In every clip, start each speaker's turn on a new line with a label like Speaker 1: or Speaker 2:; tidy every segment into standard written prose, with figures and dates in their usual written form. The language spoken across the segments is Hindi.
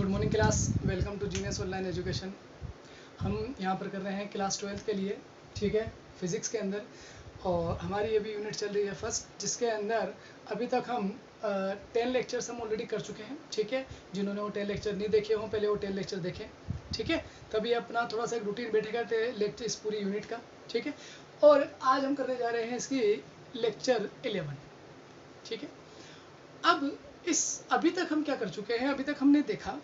Speaker 1: Good morning class, welcome to genius online education. हम यहाँ पर कर रहे हैं क्लास 12th के लिए, ठीक है, फिज़िक्स के अंदर। और हमारी अभी यूनिट चल रही है फर्स्ट, जिसके अंदर अभी तक हम 10 लेक्चर्स हम ऑलरेडी कर चुके हैं, ठीक है। जिन्होंने वो 10 लेक्चर नहीं देखे हों, पहले वो 10 लेक्चर देखें, ठीक है। तभी अपना थोड़ा सा एक रूटीन बैठेगा लेक्चर इस पूरी यूनिट का, ठीक है। और आज हम करने जा रहे हैं इसकी लेक्चर 11, ठीक है। अब अभी तक हम क्या कर चुके हैं, अभी तक हमने देखा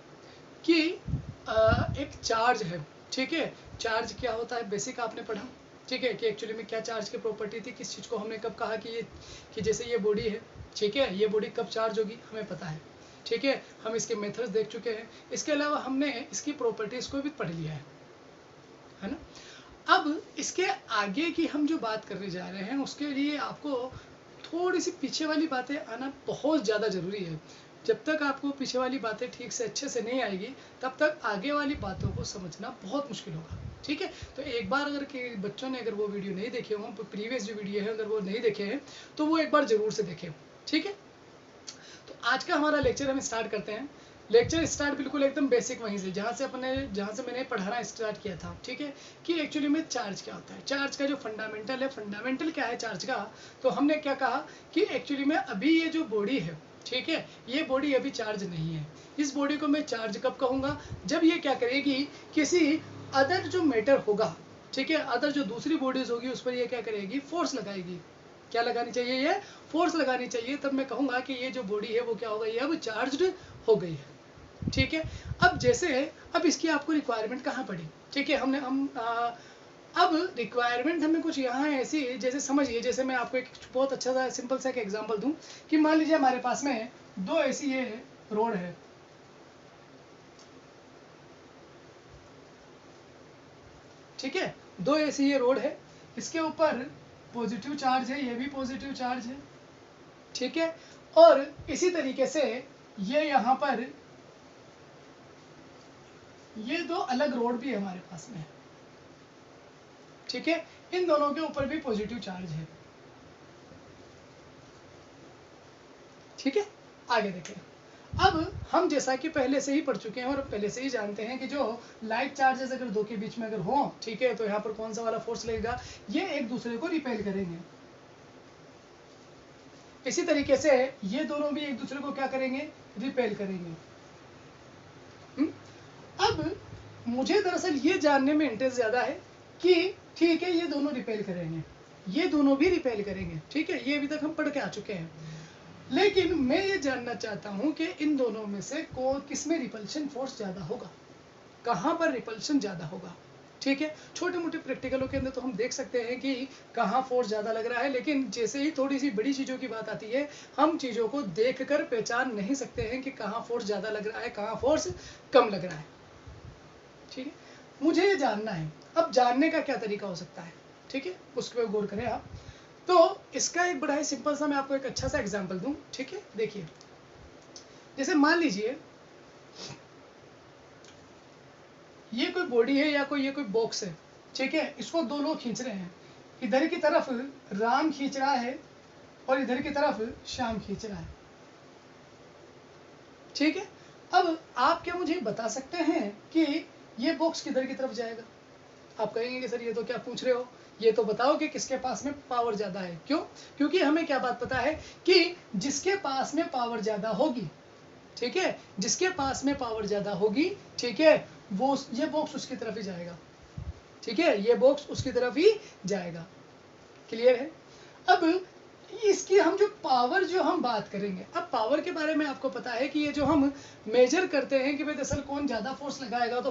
Speaker 1: कि एक चार्ज है, ठीक है। चार्ज क्या होता है बेसिक आपने पढ़ा, ठीक है, कि एक्चुअली में क्या चार्ज की प्रॉपर्टी थी, किस चीज़ को हमने कब कहा कि जैसे ये बॉडी है, ठीक है, ये बॉडी कब चार्ज होगी हमें पता है, ठीक है। हम इसके मेथड्स देख चुके हैं, इसके अलावा हमने इसकी प्रॉपर्टीज़ को भी पढ़ लिया है ना। अब इसके आगे की हम जो बात करने जा रहे हैं उसके लिए आपको थोड़ी सी पीछे वाली बातें आना बहुत ज़्यादा ज़रूरी है। जब तक आपको पीछे वाली बातें ठीक से अच्छे से नहीं आएगी, तब तक आगे वाली बातों को समझना बहुत मुश्किल होगा, ठीक है। तो एक बार अगर कि बच्चों ने अगर वो वीडियो नहीं देखे हों, प्रीवियस जो वीडियो है अगर वो नहीं देखे हैं, तो वो एक बार ज़रूर से देखें, ठीक है। तो आज का हमारा लेक्चर हम स्टार्ट करते हैं। लेक्चर स्टार्ट बिल्कुल एकदम बेसिक वहीं से जहाँ से मैंने पढ़ाना स्टार्ट किया था, ठीक है, कि एक्चुअली में चार्ज क्या होता है, चार्ज का जो फंडामेंटल है, फंडामेंटल क्या है चार्ज का। तो हमने क्या कहा कि एक्चुअली में अभी ये जो बॉडी है, ठीक है, ये बॉडी अभी चार्ज नहीं है। इस बॉडी को मैं चार्ज कब कहूँगा, जब ये क्या करेगी, किसी अदर जो मैटर होगा, ठीक है, अदर जो दूसरी बॉडीज होगी उस पर ये क्या करेगी, फोर्स लगाएगी। क्या लगानी चाहिए, ये फोर्स लगानी चाहिए, तब मैं कहूँगा कि ये जो बॉडी है वो क्या हो गई है, अब चार्ज्ड हो गई है, ठीक है। अब इसकी आपको रिक्वायरमेंट कहाँ पड़ी, ठीक है। अब रिक्वायरमेंट हमें कुछ यहाँ ऐसी, जैसे समझिए, जैसे मैं आपको एक बहुत अच्छा सा सिंपल सा एक एग्जांपल दूं कि मान लीजिए हमारे पास में दो ऐसी ये रोड है, ठीक है, दो ऐसी ये रोड है, इसके ऊपर पॉजिटिव चार्ज है, ये भी पॉजिटिव चार्ज है, ठीक है। और इसी तरीके से ये यहाँ पर ये दो अलग रोड भी हमारे पास में है, ठीक है। इन दोनों के ऊपर भी पॉजिटिव चार्ज है, ठीक है। आगे देखें। अब हम जैसा कि पहले से ही पढ़ चुके हैं और पहले से ही जानते हैं कि जो लाइक चार्जेस अगर दो के बीच में अगर हो, ठीक है, तो यहाँ पर कौन सा वाला फोर्स लगेगा, ये एक दूसरे को रिपेल करेंगे। इसी तरीके से ये दोनों भी एक दूसरे को क्या करेंगे, रिपेल करेंगे। अब मुझे दरअसल ये जानने में इंटरेस्ट ज़्यादा है कि ठीक है, ये दोनों रिपेल करेंगे, ये दोनों भी रिपेल करेंगे, ठीक है, ये अभी तक हम पढ़ के आ चुके हैं। लेकिन मैं ये जानना चाहता हूँ कि इन दोनों में से किसमें रिपल्शन फोर्स ज़्यादा होगा, कहाँ पर रिपल्शन ज़्यादा होगा, ठीक है। छोटे मोटे प्रैक्टिकलों के अंदर तो हम देख सकते हैं कि कहाँ फोर्स ज़्यादा लग रहा है, लेकिन जैसे ही थोड़ी सी बड़ी चीज़ों की बात आती है, हम चीज़ों को देखकर पहचान नहीं सकते हैं कि कहाँ फोर्स ज़्यादा लग रहा है, कहाँ फोर्स कम लग रहा है, ठीक है। मुझे ये जानना है। अब जानने का क्या तरीका हो सकता है, ठीक है, उस पर गौर करें आप। तो इसका एक बड़ा ही सिंपल सा मैं आपको एक अच्छा सा एग्जांपल दूं, ठीक है। देखिए, जैसे मान लीजिए ये कोई बॉडी है या ये कोई बॉक्स है, ठीक है, इसको दो लोग खींच रहे हैं। इधर की तरफ राम खींच रहा है और इधर की तरफ श्याम खींच रहा है, ठीक है। अब आप क्या मुझे बता सकते हैं कि ये बॉक्स किधर की तरफ जाएगा। आप कहेंगे कि सर ये तो क्या पूछ रहे हो, ये तो बताओ कि किसके पास में पावर ज़्यादा है। क्यों, क्योंकि हमें क्या बात पता है कि जिसके पास में पावर ज़्यादा होगी, ठीक है, जिसके पास में पावर ज़्यादा होगी, ठीक है, वो ये बॉक्स उसकी तरफ ही जाएगा, ठीक है, ये बॉक्स उसकी तरफ ही जाएगा। क्लियर है। अब इसकी हम जो पावर जो हम बात करेंगे, अब पावर के बारे में आपको पता है कि ये जो हम मेजर करते हैं कि भाई दरअसल कौन ज़्यादा फोर्स लगाएगा, तो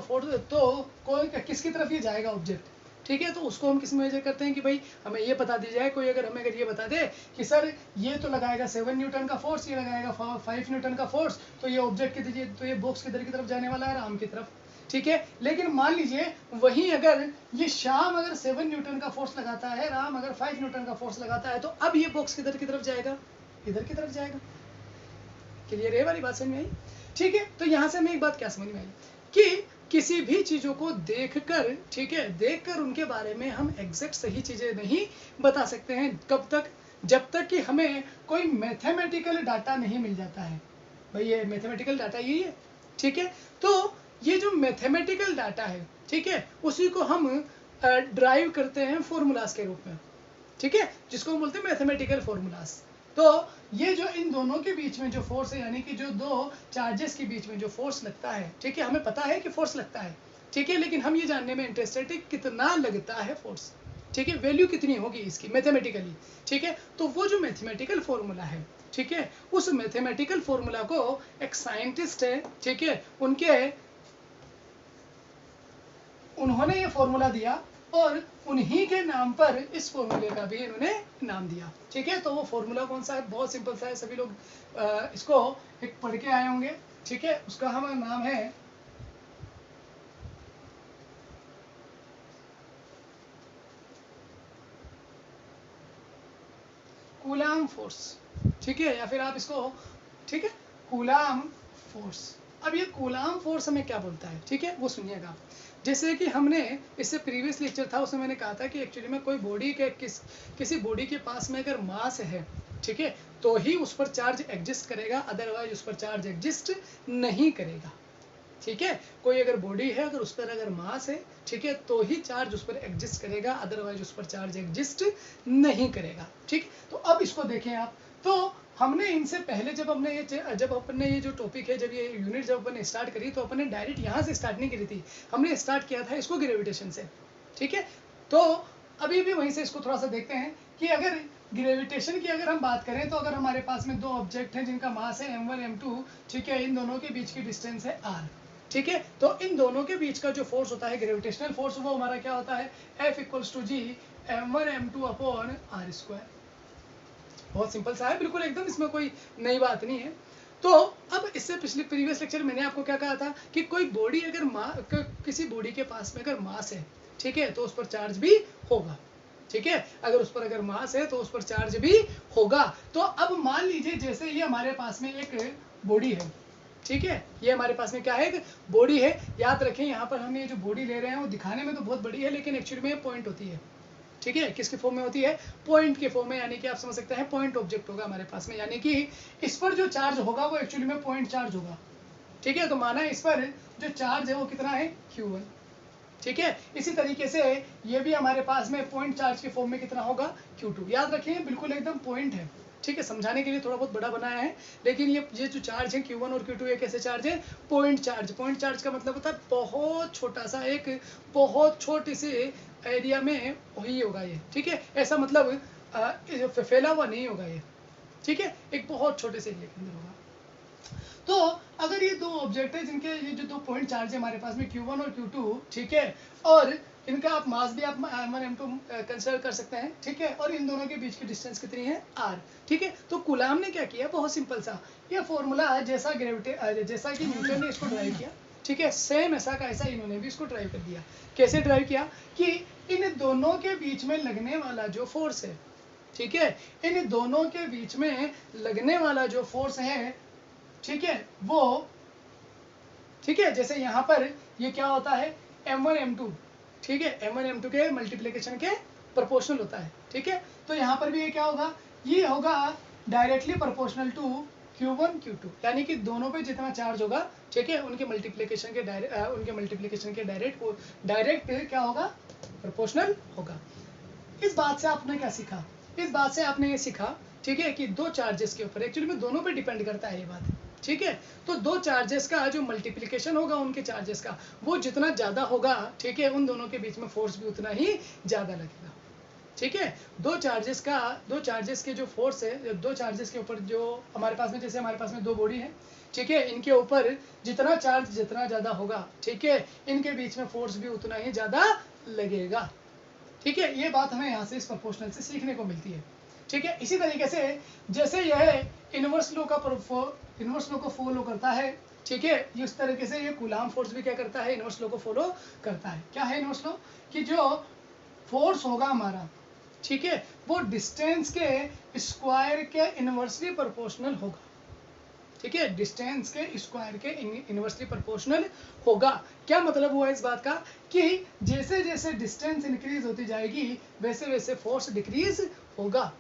Speaker 1: कौन किसकी तरफ ये जाएगा ऑब्जेक्ट, ठीक है। तो उसको हम किस में मेजर करते हैं कि भाई हमें ये बता दी जाए, कोई अगर ये बता दे कि सर ये तो लगाएगा 7 न्यूटन का फोर्स, ये लगाएगा 5 न्यूटन का फोर्स, तो ये ऑब्जेक्ट की दीजिए, तो ये बॉक्स किधर की तरफ जाने वाला है, राम की तरफ, ठीक है। लेकिन मान लीजिए वहीं अगर ये श्याम अगर 7 न्यूटन का फोर्स लगाता है, राम अगर 5 न्यूटन का फोर्स लगाता है, तो अब ये बॉक्स किधर की तरफ जाएगा, इधर की तरफ जाएगा। क्लियर है, वाली बात समझ में आई, ठीक है। तो यहाँ से हमें एक बात क्या समझ में आई कि किसी भी चीज़ों को देखकर, ठीक है, देखकर उनके बारे में हम एग्जैक्ट सही चीज़ें नहीं बता सकते हैं। कब तक, जब तक कि हमें कोई मैथमेटिकल डाटा नहीं मिल जाता है। भाई ये मैथमेटिकल डाटा यही है, ठीक है। तो ये जो मैथमेटिकल डाटा है, ठीक है, उसी को हम ड्राइव करते हैं फॉर्मूलाज के रूप में, ठीक है, जिसको हम बोलते हैं मैथमेटिकल फॉर्मूलाज। तो ये जो इन दोनों के बीच में जो फोर्स है, यानी कि जो दो चार्जेस के बीच में जो फोर्स लगता है, ठीक है, हमें पता है कि फोर्स लगता है, ठीक है, लेकिन हम ये जानने में इंटरेस्टेड है कितना लगता है फोर्स, ठीक है, वैल्यू कितनी होगी इसकी मैथमेटिकली, ठीक है। तो वो जो मैथमेटिकल फॉर्मूला है, ठीक है, उस मैथमेटिकल फॉर्मूला को एक साइंटिस्ट है, ठीक है, उन्होंने ये फॉर्मूला दिया और उन्हीं के नाम पर इस फॉर्मूले का भी इन्होंने नाम दिया, ठीक है। तो वो फॉर्मूला कौन सा है? बहुत सिंपल सा है, सभी लोग इसको एक पढ़ के आए होंगे, ठीक है। उसका हमारा नाम है कूलाम फोर्स, ठीक है, या फिर आप इसको, ठीक है, कूलाम फोर्स। अब ये कूलाम फोर्स हमें क्या बोलता है, ठीक है, वो सुनिएगा। जैसे कि हमने इससे प्रीवियस लेक्चर था, उसमें मैंने कहा था कि एक्चुअली में कोई बॉडी के किसी बॉडी के पास में अगर मास है, ठीक है, तो ही उस पर चार्ज एग्जिस्ट करेगा, अदरवाइज उस पर चार्ज एग्जिस्ट नहीं करेगा, ठीक है। कोई अगर बॉडी है, अगर उस पर अगर मास है, ठीक है, तो ही चार्ज उस पर एग्जिस्ट करेगा, अदरवाइज उस पर चार्ज एग्जिस्ट नहीं करेगा, ठीक। तो अब इसको देखें आप, तो हमने इनसे पहले जब अपने ये जो टॉपिक है, जब ये यूनिट जब अपन स्टार्ट करी, तो अपन ने डायरेक्ट यहाँ से स्टार्ट नहीं करी थी, हमने स्टार्ट किया था इसको ग्रेविटेशन से, ठीक है। तो अभी भी वहीं से इसको थोड़ा सा देखते हैं कि अगर ग्रेविटेशन की अगर हम बात करें, तो अगर हमारे पास में दो ऑब्जेक्ट हैं जिनका मास है m1 m2, ठीक है, इन दोनों के बीच की डिस्टेंस है r, ठीक है, तो इन दोनों के बीच का जो फोर्स होता है ग्रेविटेशनल फोर्स, वो हमारा क्या होता है? F = G m1 m2 upon r²। बहुत सिंपल सा है, बिल्कुल एकदम, इसमें कोई नई बात नहीं है। तो अब इससे पिछले प्रीवियस लेक्चर मैंने आपको क्या कहा था कि कोई बॉडी अगर किसी बॉडी के पास में अगर मास है, ठीक है, तो उस पर चार्ज भी होगा, ठीक है, अगर उस पर अगर मास है तो उस पर चार्ज भी होगा। तो अब मान लीजिए जैसे ये हमारे पास में एक बॉडी है, ठीक है, ये हमारे पास में क्या है? एक बॉडी है। याद रखें, यहाँ पर हम ये जो बॉडी ले रहे हैं वो दिखाने में तो बहुत बड़ी है, लेकिन एक्चुअली में पॉइंट होती है, ठीक है, किसके फॉर्म में होती है? पॉइंट के फॉर्म में, यानी कि आप समझ सकते हैं पॉइंट ऑब्जेक्ट होगा हमारे पास में, यानी कि इस पर जो चार्ज होगा वो एक्चुअली में पॉइंट चार्ज होगा, ठीक है। तो माना इस पर जो चार्ज है वो कितना है? Q1, ठीक है। इसी तरीके से ये भी हमारे पास में पॉइंट चार्ज के फॉर्म में कितना होगा? Q2। याद रखें, बिल्कुल एकदम पॉइंट है, ठीक है, समझाने के लिए थोड़ा बहुत बड़ा बनाया है, लेकिन ये जो चार्ज है Q1 और Q2 ये कैसे चार्ज है? Point charge. पॉइंट चार्ज का मतलब होता है बहुत छोटा सा, एक बहुत छोटी सी एरिया में ही होगा ये, ठीक है, ऐसा मतलब फैला हुआ नहीं होगा ये, ठीक है, एक बहुत छोटे से एरिया के अंदर होगा। तो अगर ये दो ऑब्जेक्ट है जिनके ये जो दो पॉइंट चार्ज है हमारे पास में Q1 और Q2, ठीक है, और इनका आप मास भी आप m1 m2 कंसिडर कर सकते हैं, ठीक है, और इन दोनों के बीच की डिस्टेंस कितनी है? r, ठीक है। तो कूलाम ने क्या किया? बहुत सिंपल सा, ये फॉर्मूला जैसा कि न्यूटन ने इसको ड्राइव किया, ठीक है, सेम ऐसा का ऐसा इन्होंने भी इसको ड्राइव कर दिया। कैसे ड्राइव किया? कि इन दोनों के बीच में लगने वाला जो फोर्स है, ठीक है, इन दोनों के बीच में लगने वाला जो फोर्स है, ठीक है, वो, ठीक है, जैसे यहाँ पर ये क्या होता है? m1 m2, ठीक है, m1 m2 के मल्टीप्लिकेशन के प्रोपोर्शनल होता है, ठीक है। तो यहाँ पर भी ये क्या होगा? ये होगा directly proportional to Q1 Q2, यानी कि दोनों पे जितना चार्ज होगा, ठीक है, उनके मल्टीप्लिकेशन के डायरेक्ट क्या होगा? प्रोपोर्शनल होगा। इस बात से आपने क्या सीखा? इस बात से आपने ये सीखा, ठीक है, कि दो चार्जेस के ऊपर एक्चुअली में दोनों पे डिपेंड करता है ये बात, ठीक है। तो दो चार्जेस का जो मल्टीप्लिकेशन होगा उनके चार्जेस का, वो जितना ज़्यादा होगा, ठीक है, उन दोनों के बीच में फोर्स भी उतना ही ज़्यादा लगेगा, ठीक है। दो चार्जेस के जो फोर्स है, दो चार्जेस के ऊपर जो हमारे पास में, जैसे हमारे पास में दो बॉडी है, ठीक है, इनके ऊपर जितना चार्ज जितना ज़्यादा होगा, ठीक है, इनके बीच में फोर्स भी उतना ही ज़्यादा लगेगा, ठीक है। ये बात हमें यहाँ से इस प्रोपोर्शनल से सीखने को मिलती है, ठीक है। इसी तरीके से जैसे यह इनवर्स लॉ को फॉलो करता है, ठीक है, इस तरीके से ये कूलाम फोर्स भी क्या करता है? इनवर्स लॉ को फॉलो करता है। क्या है इनवर्स लॉ? कि जो फोर्स होगा हमारा, ठीक है, वो डिस्टेंस के स्क्वायर के इनवर्सली प्रोपोर्शनल होगा, ठीक है, डिस्टेंस के स्क्वायर के इनवर्सली प्रोपोर्शनल होगा। क्या मतलब हुआ इस बात का? कि जैसे जैसे डिस्टेंस इंक्रीज होती जाएगी वैसे वैसे फोर्स डिक्रीज होगा,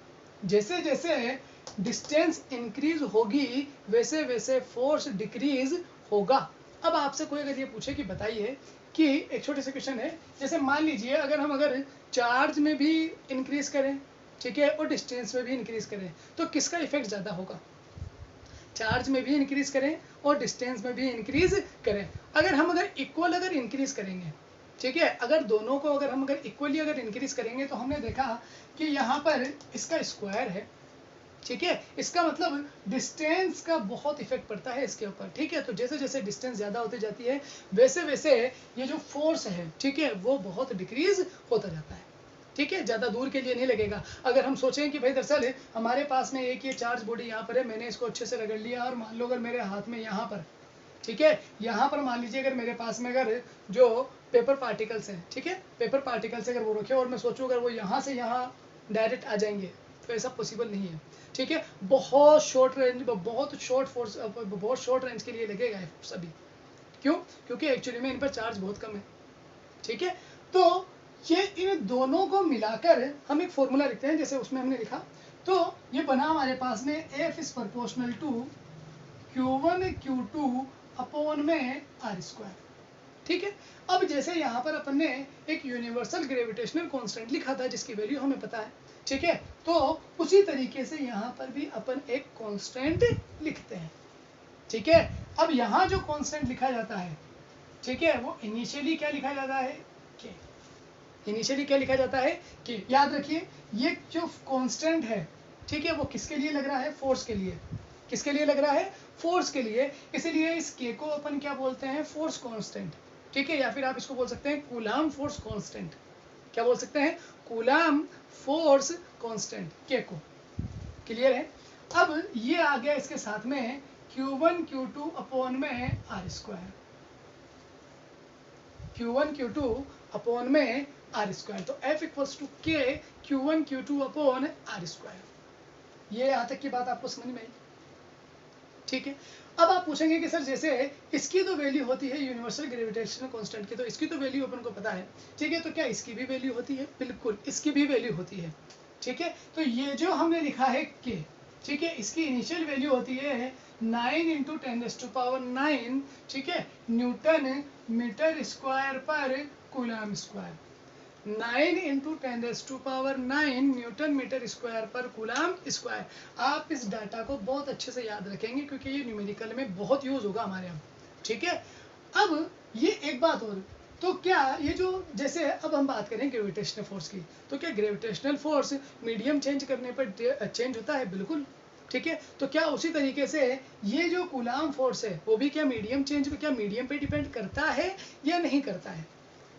Speaker 1: जैसे जैसे डिस्टेंस इंक्रीज होगी वैसे वैसे फोर्स डिक्रीज होगा, अब आपसे कोई अगर ये पूछे कि बताइए कि एक छोटे से क्वेश्चन है, जैसे मान लीजिए अगर चार्ज में भी इंक्रीज करें, ठीक है, और डिस्टेंस में भी इंक्रीज करें, तो किसका इफेक्ट ज़्यादा होगा? चार्ज में भी इंक्रीज करें और डिस्टेंस में भी इंक्रीज करें, अगर इक्वल इंक्रीज करेंगे, ठीक है, अगर दोनों को हम इक्वली इंक्रीज करेंगे, तो हमने देखा कि यहाँ पर इसका स्क्वायर है, ठीक है, इसका मतलब डिस्टेंस का बहुत इफेक्ट पड़ता है इसके ऊपर, ठीक है। तो जैसे जैसे डिस्टेंस ज़्यादा होती जाती है वैसे वैसे ये जो फोर्स है, ठीक है, वो बहुत डिक्रीज होता जाता है, ठीक है, ज़्यादा दूर के लिए नहीं लगेगा। अगर हम सोचें कि भाई दरअसल हमारे पास में एक ये चार्ज बॉडी यहाँ पर है, मैंने इसको अच्छे से रगड़ लिया और मान लो अगर मेरे हाथ में यहाँ पर, ठीक है, यहाँ पर मान लीजिए अगर मेरे पास में जो पेपर पार्टिकल्स हैं, ठीक है, पेपर पार्टिकल्स अगर वो रखे और मैं सोचूं अगर वो यहाँ से यहाँ डायरेक्ट आ जाएंगे, तो ऐसा पॉसिबल नहीं है, ठीक है, बहुत शॉर्ट रेंज के लिए लगेगा ये फोर्स अभी। क्यों? क्योंकि एक्चुअली में इन पर चार्ज बहुत कम है, ठीक है। तो ये इन दोनों को मिलाकर हम एक फॉर्मूला लिखते हैं, जैसे उसमें हमने लिखा, तो ये बना हमारे पास में F is proportional to Q1 Q2 upon में R², ठीक है। अब जैसे यहाँ पर अपन ने एक यूनिवर्सल ग्रेविटेशनल कांस्टेंट लिखा था जिसकी वैल्यू हमें पता है, ठीक है, तो उसी तरीके से यहाँ पर भी अपन एक कांस्टेंट लिखते हैं, ठीक है। अब यहाँ जो कांस्टेंट लिखा जाता है, ठीक है, वो इनिशियली क्या लिखा जाता है, के। इनिशियली क्या लिखा जाता है, के। याद रखिए ये जो कांस्टेंट है, ठीक है, वो किसके लिए लग रहा है, फोर्स के लिए। किसके लिए लग रहा है, फोर्स के लिए, इसलिए इस के को अपन क्या बोलते हैं, फोर्स कांस्टेंट, ठीक है, या फिर आप इसको बोल सकते हैं कूलाम फोर्स कांस्टेंट। क्या बोल सकते हैं, कूलाम फोर्स कांस्टेंट, के को। क्लियर है? अब ये आ गया इसके साथ में Q1 Q2 अपॉन में R², Q1 Q2 अपॉन में R², तो F equals to K Q1 Q2 upon R²। ये यहाँ तक की बात आपको समझ में आई, ठीक है। अब आप पूछेंगे कि सर जैसे इसकी तो वैल्यू होती है यूनिवर्सल ग्रेविटेशनल कांस्टेंट की, तो इसकी तो वैल्यू अपन को पता है, ठीक है, तो क्या इसकी भी वैल्यू होती है? बिल्कुल इसकी भी वैल्यू होती है, ठीक है। तो ये जो हमने लिखा है के, ठीक है, इसकी इनिशियल वैल्यू होती है 9 × 10⁹, ठीक है, न्यूटन मीटर स्क्वायर पर coulomb square. 9 × 10⁹ newton metre square पर कूलम स्क्वायर। आप इस डाटा को बहुत अच्छे से याद रखेंगे क्योंकि ये न्यूमेरिकल में बहुत यूज होगा हमारे यहाँ, ठीक है। अब ये एक बात और, तो क्या ये जो जैसे अब हम बात करें ग्रेविटेशनल फोर्स की, तो क्या ग्रेविटेशनल फोर्स मीडियम चेंज करने पर चेंज होता है? बिल्कुल, ठीक है। तो क्या उसी तरीके से ये जो कूलम फोर्स है वो भी क्या मीडियम पे डिपेंड करता है या नहीं करता है?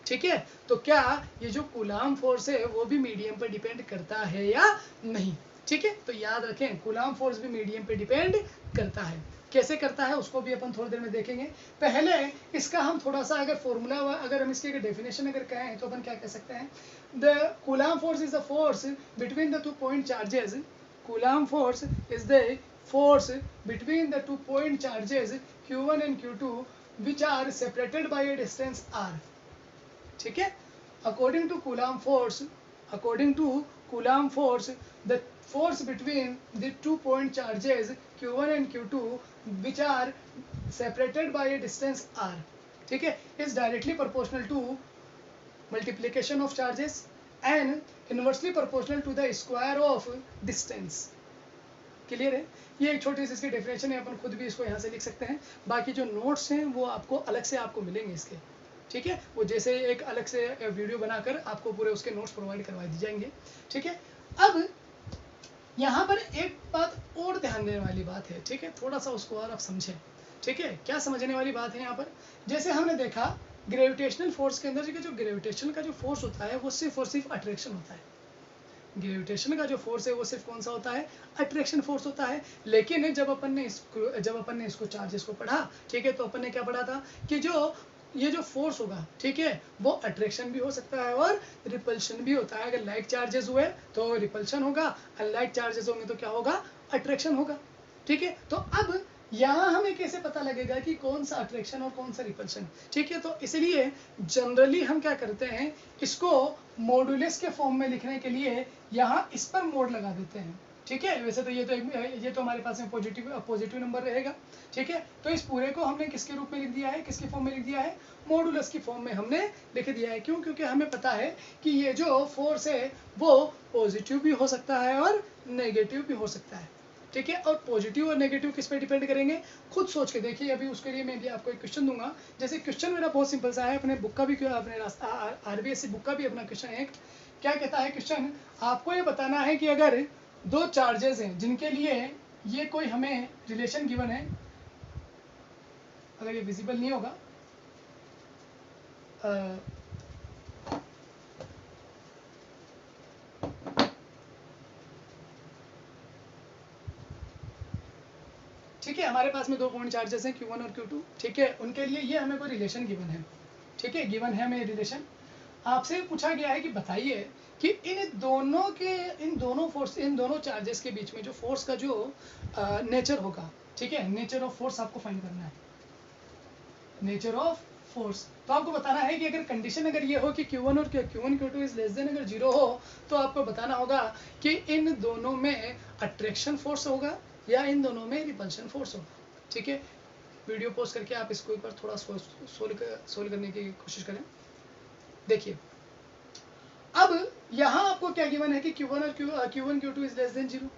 Speaker 1: ठीक है, तो क्या ये जो कूलम फोर्स है वो भी मीडियम पर डिपेंड करता है या नहीं? ठीक है, तो याद रखें कूलम फोर्स भी मीडियम पे डिपेंड करता है। कैसे करता है उसको भी अपन थोड़ी देर में देखेंगे। पहले इसका हम थोड़ा सा अगर फॉर्मूला, अगर हम इसकी डेफिनेशन अगर कहें तो अपन क्या कह सकते हैं, the coulomb force is the force between the 2 point charges. Coulomb force is the force between the 2 point charges Q1 and Q2 which are separated by a distance r। ठीक है, according to Coulomb force the force between the 2 point charges Q1 and Q2 which are separated by a distance r, ठीक है, is directly proportional to multiplication of charges and inversely proportional to the square of distance। Clear है? ये एक छोटी सी इसकी डेफिनेशन है, अपन खुद भी इसको यहाँ से लिख सकते हैं। बाकी जो नोट्स हैं वो आपको अलग से आपको मिलेंगे इसके, ठीक है, वो जैसे एक अलग से वीडियो बनाकर आपको पूरे उसके नोट्स प्रोवाइड करवा दी जाएंगे, ठीक है। अब यहाँ पर एक बात और ध्यान देने वाली बात है, ठीक है, थोड़ा सा उसको और आप समझें, ठीक है। क्या समझने वाली बात है यहाँ पर, जैसे हमने देखा ग्रेविटेशनल फोर्स के अंदर जो ग्रेविटेशन का जो फोर्स होता है वो सिर्फ और सिर्फ अट्रैक्शन होता है। ग्रेविटेशन का जो फोर्स है वो सिर्फ कौन सा होता है, अट्रैक्शन फोर्स होता है। लेकिन जब अपन ने इसको चार्जेस को पढ़ा, ठीक है, तो अपन ने क्या पढ़ा था कि ये जो फोर्स होगा, ठीक है, वो अट्रैक्शन भी हो सकता है और रिपल्शन भी होता है। अगर लाइक चार्जेस हुए तो रिपल्शन होगा, अनलाइक चार्जेस होंगे तो क्या होगा, अट्रैक्शन होगा, ठीक है। तो अब यहाँ हमें कैसे पता लगेगा कि कौन सा अट्रैक्शन और कौन सा रिपल्शन, ठीक है। तो इसलिए जनरली हम क्या करते हैं, इसको मॉडुलस के फॉर्म में लिखने के लिए यहाँ इस पर मोड लगा देते हैं, ठीक है। वैसे तो ये तो हमारे पास में पॉजिटिव नंबर रहेगा, ठीक है। तो इस पूरे को हमने किसके रूप में लिख दिया है, किसकी फॉर्म में लिख दिया है, मॉडुलस की फॉर्म में हमने लिख दिया है। क्यों? क्योंकि हमें पता है कि ये जो फोर्स है वो पॉजिटिव भी हो सकता है और नेगेटिव भी हो सकता है, ठीक है। और पॉजिटिव और नेगेटिव किस पे डिपेंड करेंगे, खुद सोच के देखिए। अभी उसके लिए मैं भी आपको एक क्वेश्चन दूंगा। जैसे क्वेश्चन मेरा बहुत सिंपल सा है, अपने बुक का भी, अपने RBSc बुक का भी अपना क्वेश्चन है। क्या कहता है क्वेश्चन, आपको ये बताना है कि अगर दो चार्जेस हैं जिनके लिए ये कोई हमें रिलेशन गिवन है, अगर ये विजिबल नहीं होगा, ठीक है। हमारे पास में 2 पॉइंट चार्जेस हैं Q1 और Q2, ठीक है। उनके लिए ये हमें कोई रिलेशन गिवन है, ठीक है, गिवन है हमें रिलेशन। आपसे पूछा गया है कि बताइए कि इन दोनों चार्जेस के बीच में जो फोर्स का जो नेचर होगा, ठीक है, नेचर ऑफ फोर्स आपको फाइंड करना है, नेचर ऑफ फोर्स। तो आपको बताना है कि अगर कंडीशन अगर ये हो कि Q1 और Q2 इज लेस देन अगर 0 हो, तो आपको बताना होगा कि इन दोनों में अट्रैक्शन फोर्स होगा या इन दोनों में रिपल्शन फोर्स होगा, ठीक है। वीडियो पॉज करके आप इसको एक बार थोड़ा सोल्व करने की कोशिश करें। देखिए, अब यहाँ आपको क्या गिवन है कि Q1 Q2 is less than 0,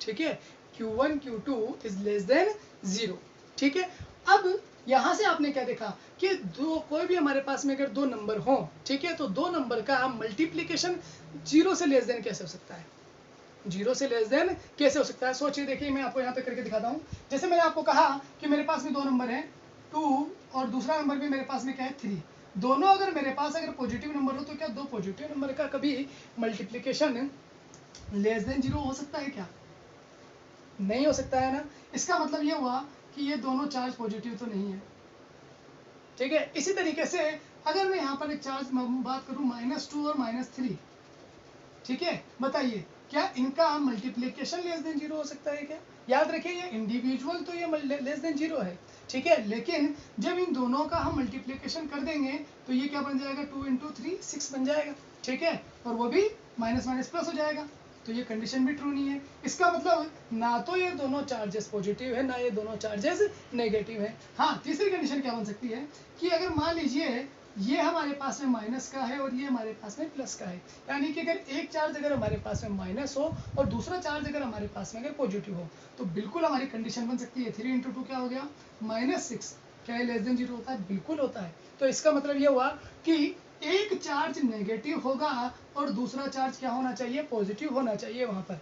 Speaker 1: ठीक है। Q1 Q2 is less than 0, ठीक है। अब यहाँ से आपने क्या देखा कि कोई भी हमारे पास में अगर 2 नंबर हो, ठीक है, तो 2 नंबर का मल्टीप्लीकेशन 0 से लेस देन कैसे हो सकता है, 0 से लेस देन कैसे हो सकता है। सोचिए, देखिए मैं आपको यहाँ पे करके दिखाता हूँ। जैसे मैंने आपको कहा कि मेरे पास में 2 नंबर हैं, 2 और दूसरा नंबर भी मेरे पास में क्या है, 3। दोनों अगर मेरे पास अगर पॉजिटिव नंबर हो, तो क्या 2 पॉजिटिव नंबर का कभी मल्टीप्लीकेशन लेस देन 0 हो सकता है क्या? नहीं हो सकता है ना। इसका मतलब ये हुआ कि ये दोनों चार्ज पॉजिटिव तो नहीं है, ठीक है। इसी तरीके से अगर मैं यहाँ पर एक चार्ज बात करूँ -2 और -3, ठीक है, बताइए क्या इनका मल्टीप्लीकेशन लेस देन 0 हो सकता है क्या? याद रखिए, ये इंडिविजुअल तो ये लेस देन 0 है, ठीक है, लेकिन जब इन दोनों का हम मल्टीप्लीकेशन कर देंगे तो ये क्या बन जाएगा, 2 × 3 6 बन जाएगा, ठीक है, और वो भी माइनस माइनस प्लस हो जाएगा। तो ये कंडीशन भी ट्रू नहीं है। इसका मतलब ना तो ये दोनों चार्जेस पॉजिटिव है, ना ये दोनों चार्जेस नेगेटिव है। हाँ, तीसरी कंडीशन क्या बन सकती है कि अगर मान लीजिए ये हमारे पास में माइनस का है और ये हमारे पास में प्लस का है, यानी कि अगर एक चार्ज अगर हमारे पास में माइनस हो और दूसरा चार्ज अगर हमारे पास में अगर पॉजिटिव हो, तो बिल्कुल हमारी कंडीशन बन सकती है 3 × 2 क्या हो गया, -6। क्या ये लेस देन 0 होता है? बिल्कुल होता है। तो इसका मतलब ये हुआ कि एक चार्ज नेगेटिव होगा और दूसरा चार्ज क्या होना चाहिए, पॉजिटिव होना चाहिए वहां पर,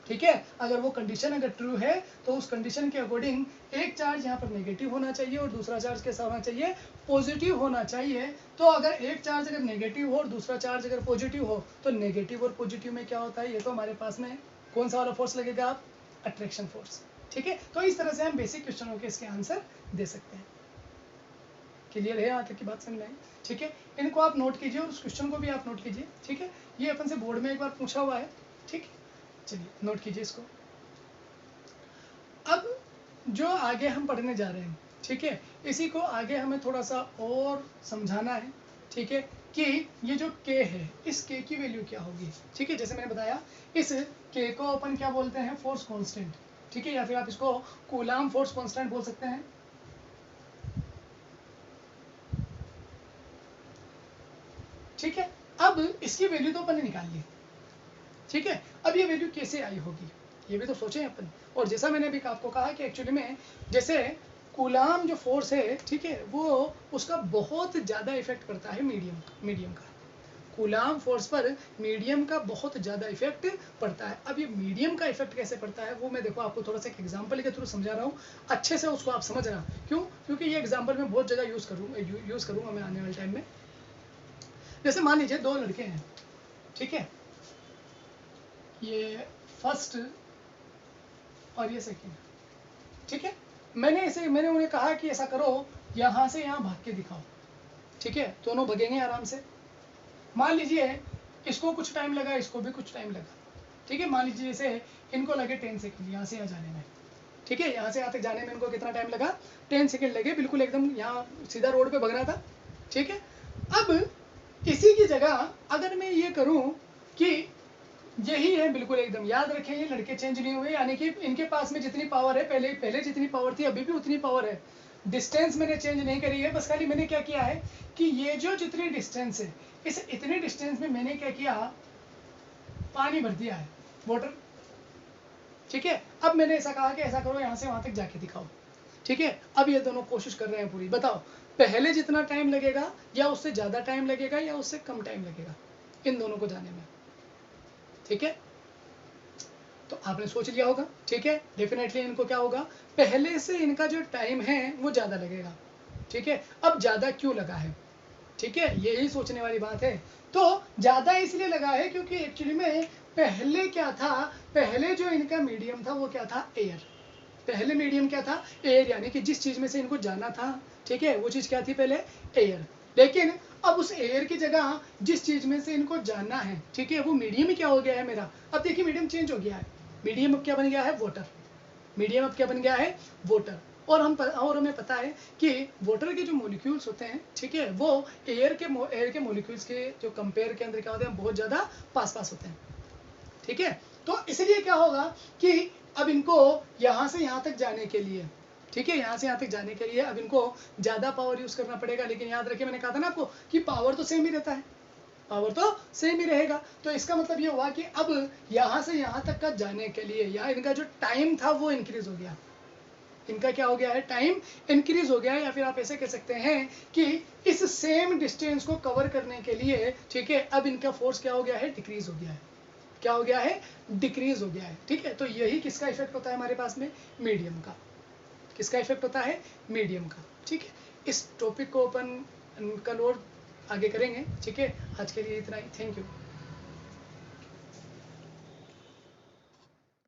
Speaker 1: ठीक है। अगर वो कंडीशन अगर ट्रू है तो उस कंडीशन के अकॉर्डिंग एक चार्ज यहाँ पर नेगेटिव होना चाहिए और दूसरा चार्ज कैसा होना चाहिए, पॉजिटिव होना चाहिए। तो अगर एक चार्ज अगर नेगेटिव हो और दूसरा चार्ज अगर पॉजिटिव हो, तो नेगेटिव और पॉजिटिव में क्या होता है, ये तो हमारे पास में कौन सा वाला फोर्स लगेगा, आप अट्रैक्शन फोर्स, ठीक है। तो इस तरह से हम बेसिक क्वेश्चनों के इसके आंसर दे सकते हैं। क्लियर है यहाँ तक की बात समझ में आई? ठीक है, इनको आप नोट कीजिए और उस क्वेश्चन को भी आप नोट कीजिए, ठीक है। ये अपन से बोर्ड में एक बार पूछा हुआ है, ठीक है, चलिए नोट कीजिए इसको। अब जो आगे हम पढ़ने जा रहे हैं, ठीक है, इसी को आगे हमें थोड़ा सा और समझाना है, ठीक है, कि ये जो k है, इस k की वैल्यू क्या होगी, ठीक है। जैसे मैंने बताया, इस k को अपन क्या बोलते हैं, फोर्स कांस्टेंट, ठीक है, या फिर आप इसको कूलाम फोर्स कांस्टेंट बोल सकते हैं, ठीक है। अब इसकी वैल्यू तो अपन ने निकाल ली, ठीक है। अब ये वैल्यू कैसे आई होगी, ये भी तो सोचें अपन। और जैसा मैंने अभी आपको कहा कि एक्चुअली में जैसे कूलाम जो फोर्स है, ठीक है, वो उसका बहुत ज़्यादा इफेक्ट पड़ता है मीडियम का। कूलाम फोर्स पर मीडियम का बहुत ज़्यादा इफेक्ट पड़ता है। अब ये मीडियम का इफेक्ट कैसे पड़ता है, वो मैं देखो आपको थोड़ा सा एक एग्जांपल के थ्रू समझा रहा हूँ, अच्छे से उसको आप समझना। क्यों? क्योंकि ये एग्जांपल मैं बहुत जगह यूज़ करूँगा मैं आने वाले टाइम में। जैसे मान लीजिए 2 लड़के हैं, ठीक है, ये फर्स्ट और ये सेकंड, ठीक है। मैंने उन्हें कहा कि ऐसा करो, यहाँ से यहाँ भाग के दिखाओ, ठीक है। दोनों भगेंगे आराम से। मान लीजिए इसको कुछ टाइम लगा, इसको भी कुछ टाइम लगा, ठीक है। मान लीजिए जैसे इनको लगे 10 सेकंड यहाँ से यहाँ जाने में, ठीक है। यहाँ से यहाँ तक जाने में इनको कितना टाइम लगा, 10 सेकंड लगे, बिल्कुल एकदम यहाँ सीधा रोड पे भगना था, ठीक है। अब इसी की जगह अगर मैं ये करूँ कि यही है, बिल्कुल एकदम याद रखें, ये लड़के चेंज नहीं हुए, यानी कि इनके पास में जितनी पावर है, पहले पहले जितनी पावर थी अभी भी उतनी पावर है। डिस्टेंस मैंने चेंज नहीं करी है, बस खाली मैंने क्या किया है कि ये जो जितनी डिस्टेंस है, इस इतने डिस्टेंस में मैंने क्या किया, पानी भर दिया है, वाटर। ठीक है, अब मैंने ऐसा कहा कि ऐसा करो, यहाँ से वहाँ तक जाके दिखाओ। ठीक है, अब ये दोनों कोशिश कर रहे हैं पूरी, बताओ पहले जितना टाइम लगेगा या उससे ज़्यादा टाइम लगेगा या उससे कम टाइम लगेगा इन दोनों को जाने में। ठीक है, तो आपने सोच लिया होगा। ठीक है, डेफिनेटली इनको क्या होगा, पहले से इनका जो टाइम है वो ज़्यादा लगेगा। ठीक है, अब ज़्यादा क्यों लगा है, ठीक है, यही सोचने वाली बात है। तो ज़्यादा इसलिए लगा है क्योंकि एक्चुअली में पहले क्या था, पहले जो इनका मीडियम था वो क्या था, एयर। पहले मीडियम क्या था, एयर, यानी कि जिस चीज़ में से इनको जाना था, ठीक है, वो चीज़ क्या थी पहले, एयर। लेकिन अब उस एयर की जगह जिस चीज़ में से इनको जाना है, ठीक है, वो मीडियम ही क्या हो गया है मेरा। अब देखिए मीडियम चेंज हो गया है, मीडियम अब क्या बन गया है, वाटर। मीडियम अब क्या बन गया है, वाटर। और हमें पता है कि वाटर के जो मॉलिक्यूल्स होते हैं, ठीक है, वो एयर के मॉलिक्यूल्स के जो कंपेयर के अंदर क्या होते हैं, बहुत ज़्यादा पास पास होते हैं। ठीक है, तो इसलिए क्या होगा कि अब इनको यहाँ से यहाँ तक जाने के लिए, ठीक है, यहाँ से यहाँ तक जाने के लिए अब इनको ज़्यादा पावर यूज़ करना पड़ेगा। लेकिन याद रखिए, मैंने कहा था ना आपको कि पावर तो सेम ही रहता है, पावर तो सेम ही रहेगा। तो इसका मतलब ये हुआ कि अब यहाँ से यहाँ तक का जाने के लिए या इनका जो टाइम था वो इंक्रीज हो गया। इनका क्या हो गया है, टाइम इंक्रीज हो गया है। या फिर आप ऐसे कह सकते हैं कि इस सेम डिस्टेंस को कवर करने के लिए, ठीक है, अब इनका फोर्स क्या हो गया है, डिक्रीज हो गया है। क्या हो गया है, डिक्रीज हो गया है। ठीक है, तो यही किसका इफेक्ट होता है हमारे पास में, मीडियम का। किसका इफेक्ट होता है, मीडियम का। ठीक है, इस टॉपिक को अपन कल और आगे करेंगे। ठीक है, आज के लिए इतना ही, थैंक यू।